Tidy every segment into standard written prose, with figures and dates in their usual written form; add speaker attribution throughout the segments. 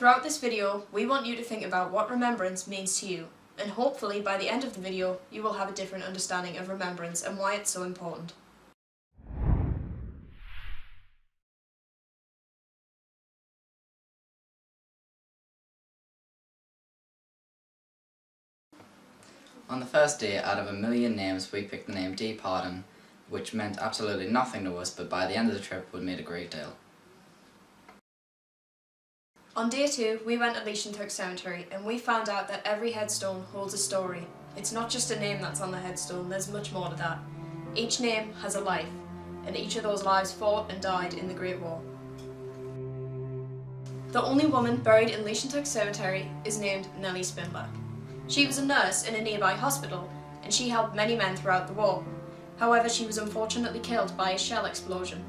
Speaker 1: Throughout this video, we want you to think about what remembrance means to you, and hopefully by the end of the video, you will have a different understanding of remembrance and why it's so important.
Speaker 2: On the first day, out of a million names, we picked the name Deepening, which meant absolutely nothing to us, but by the end of the trip would mean a great deal.
Speaker 1: On day 2, we went to Cemetery and we found out that every headstone holds a story. It's not just a name that's on the headstone, there's much more to that. Each name has a life, and each of those lives fought and died in the Great War. The only woman buried in Cemetery is named Nellie Spindler. She was a nurse in a nearby hospital, and she helped many men throughout the war. However, she was unfortunately killed by a shell explosion.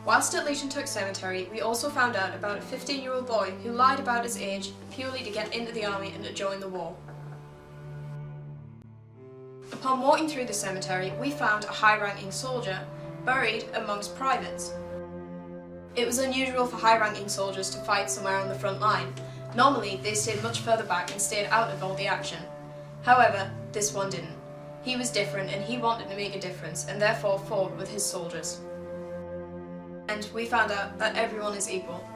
Speaker 1: Whilst at Cemetery, we also found out about a 15-year-old boy who lied about his age purely to get into the army and to join the war. Upon walking through the cemetery, we found a high-ranking soldier buried amongst privates. It was unusual for high-ranking soldiers to fight somewhere on the front line. Normally, they stayed much further back and stayed out of all the action. However, this one didn't. He was different and he wanted to make a difference and therefore fought with his soldiers. And we found out that everyone is equal.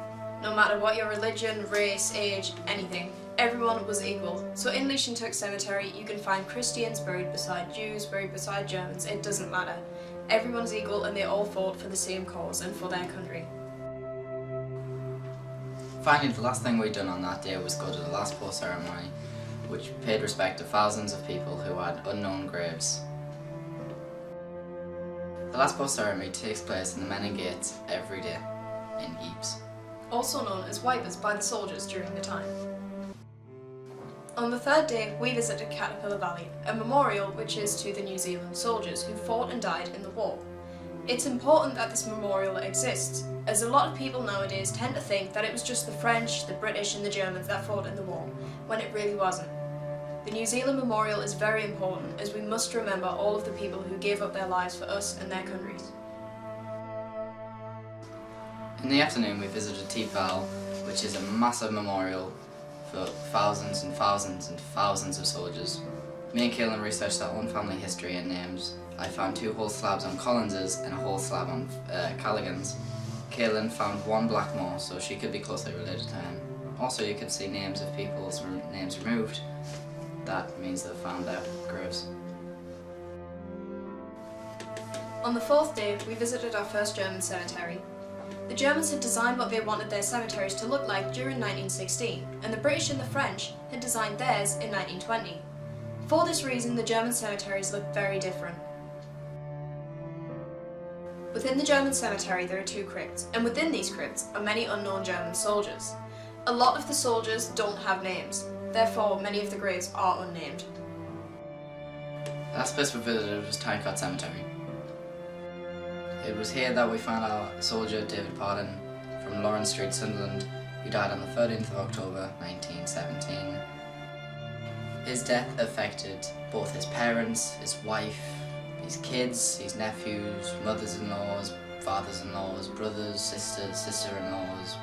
Speaker 1: No matter what your religion, race, age, anything, everyone was equal. So in Cemetery, you can find Christians buried beside Jews, buried beside Germans, it doesn't matter. Everyone's equal and they all fought for the same cause and for their country.
Speaker 2: Finally, the last thing we'd done on that day was go to the last post ceremony, which paid respect to thousands of people who had unknown graves. The last post ceremony takes place in the Menin Gates every day, in Ypres.
Speaker 1: Also known as wipers by the soldiers during the time. On the third day, we visited Caterpillar Valley, a memorial which is to the New Zealand soldiers who fought and died in the war. It's important that this memorial exists, as a lot of people nowadays tend to think that it was just the French, the British and the Germans that fought in the war, when it really wasn't. The New Zealand Memorial is very important as we must remember all of the people who gave up their lives for us and their countries.
Speaker 2: In the afternoon we visited Teepal, which is a massive memorial for thousands and thousands and thousands of soldiers. Me and Caelan researched our own family history and names. I found 2 whole slabs on Collinses and a whole slab on Callaghan's. Caelan found 1 Blackmore, so she could be closely related to him. Also, you could see names of people's names removed. That means they've found their graves.
Speaker 1: On the 4th day, we visited our first German cemetery. The Germans had designed what they wanted their cemeteries to look like during 1916, and the British and the French had designed theirs in 1920. For this reason, the German cemeteries look very different. Within the German cemetery there are 2 crypts, and within these crypts are many unknown German soldiers. A lot of the soldiers don't have names, therefore many of the graves are unnamed.
Speaker 2: The last place we visited was Tyncott Cemetery. It was here that we found our soldier David Pardon from Lawrence Street, Sunderland, who died on the 13th of October 1917. His death affected both his parents, his wife, his kids, his nephews, mothers-in-laws, fathers-in-laws, brothers, sisters, sister-in-laws,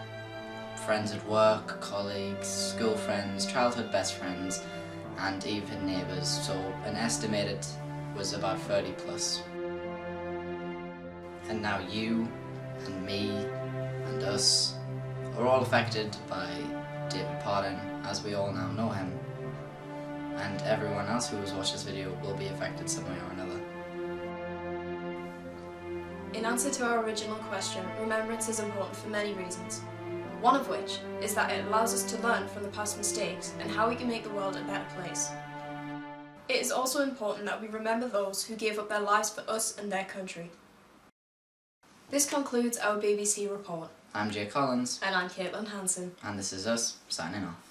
Speaker 2: friends at work, colleagues, school friends, childhood best friends, and even neighbours, so an estimated was about 30 plus. And now you, and me, and us, are all affected by David Pardon, as we all now know him. And everyone else who has watched this video will be affected some way or another.
Speaker 1: In answer to our original question, remembrance is important for many reasons. One of which is that it allows us to learn from the past mistakes and how we can make the world a better place. It is also important that we remember those who gave up their lives for us and their country. This concludes our BBC report.
Speaker 2: I'm Jay Collins.
Speaker 1: And I'm Caitlin Hansen.
Speaker 2: And this is us, signing off.